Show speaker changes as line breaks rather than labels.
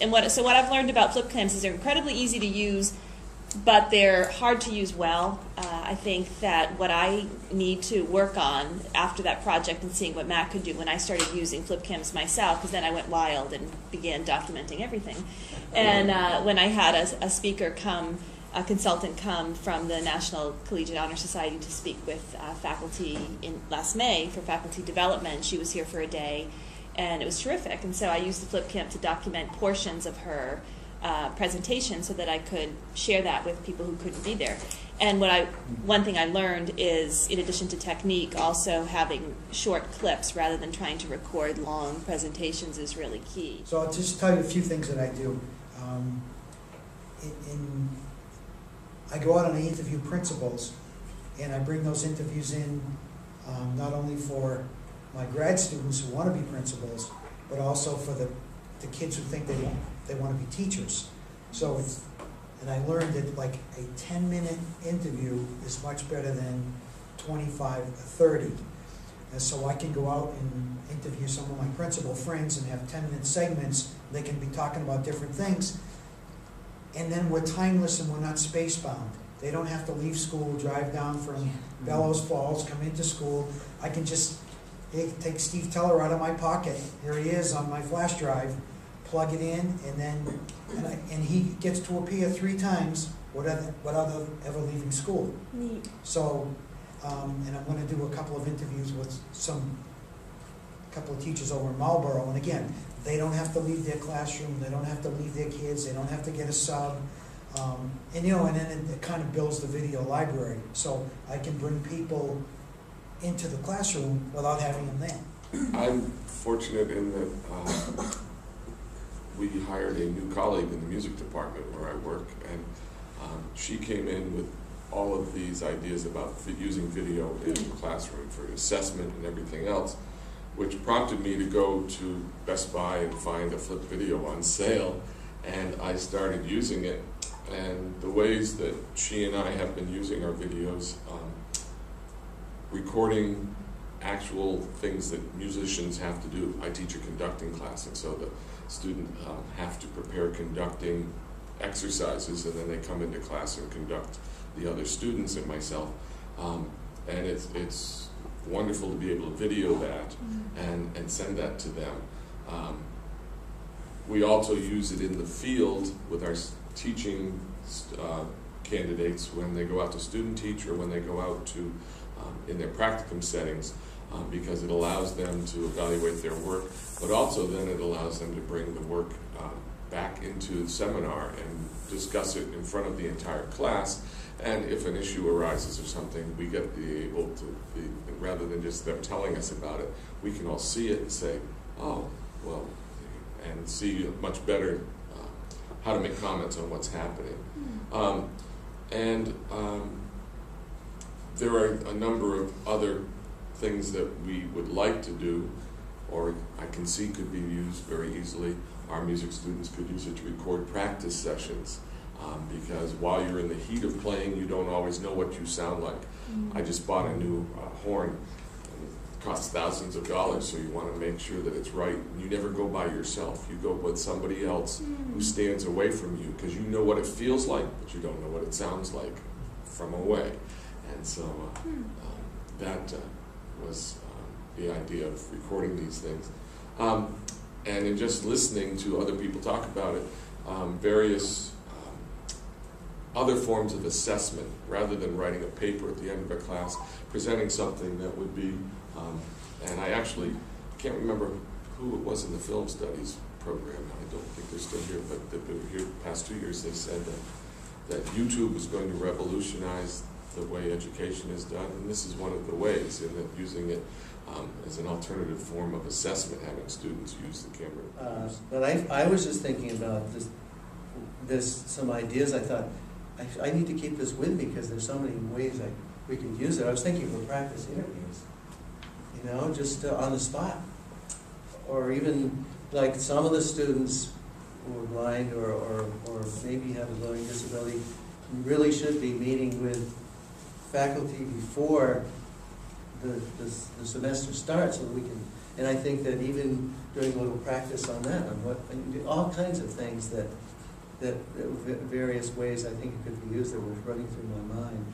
And so what I've learned about FlipCams is they're incredibly easy to use, but they're hard to use well. I think that what I need to work on after that project and seeing what Matt could do when I started using FlipCams myself, because then I went wild and began documenting everything. And when I had a speaker come, a consultant come from the National Collegiate Honor Society to speak with faculty in last May for faculty development. She was here for a day, and it was terrific. And so I used the FlipCam to document portions of her presentation so that I could share that with people who couldn't be there. And one thing I learned is, in addition to technique, also having short clips rather than trying to record long presentations is really key.
So I'll just tell you a few things that I do. I go out and I interview principals, and I bring those interviews in not only for my grad students who want to be principals, but also for the kids who think they want to be teachers. So and I learned that like a 10-minute interview is much better than 25 or 30. And so I can go out and interview some of my principal friends and have 10-minute segments. They can be talking about different things. And then we're timeless and we're not space-bound. They don't have to leave school, drive down from Bellows Falls, come into school. I can just take Steve Teller out of my pocket. Here he is on my flash drive. Plug it in, and he gets to appear 3 times without ever leaving school.
Neat.
So, and I'm going to do a couple of interviews with a couple of teachers over in Marlboro, and again, they don't have to leave their classroom, they don't have to leave their kids, they don't have to get a sub, and then it kind of builds the video library, so I can bring people into the classroom without having them there.
I'm fortunate in that we hired a new colleague in the music department where I work, and she came in with all of these ideas about using video in the classroom for assessment and everything else, which prompted me to go to Best Buy and find a flip video on sale, and I started using it. And the ways that she and I have been using our videos, recording actual things that musicians have to do. I teach a conducting class, and so the student have to prepare conducting exercises, and then they come into class and conduct the other students and myself. And it's wonderful to be able to video that and send that to them. We also use it in the field with our teaching candidates when they go out to student teach or when they go out to in their practicum settings, because it allows them to evaluate their work, but also then it allows them to bring the work back into the seminar and discuss it in front of the entire class. And if an issue arises or something, we get to be able to be, rather than just them telling us about it, we can all see it and say, oh, well, and see much better how to make comments on what's happening. There are a number of other things that we would like to do, or I can see could be used very easily. Our music students could use it to record practice sessions, because while you're in the heat of playing, you don't always know what you sound like. I just bought a new horn, and it costs thousands of dollars, so you want to make sure that it's right. You never go by yourself. You go with somebody else who stands away from you, because you know what it feels like, but you don't know what it sounds like from away. And so that was the idea of recording these things. And in just listening to other people talk about it, various other forms of assessment, rather than writing a paper at the end of a class, presenting something that would be, and I actually can't remember who it was in the film studies program, I don't think they're still here, but they've been here the past 2 years. They said that YouTube was going to revolutionize the way education is done, and this is one of the ways, in that using it as an alternative form of assessment, having students use the camera.
But I was just thinking about some ideas. I thought, I need to keep this with me because there's so many ways we could use it. I was thinking for practice interviews, just on the spot. Or even like some of the students who are blind or maybe have a learning disability really should be meeting with faculty before the semester starts, so that we can And I think that even doing a little practice on that, on what, all kinds of things that various ways I think it could be used that were running through my mind.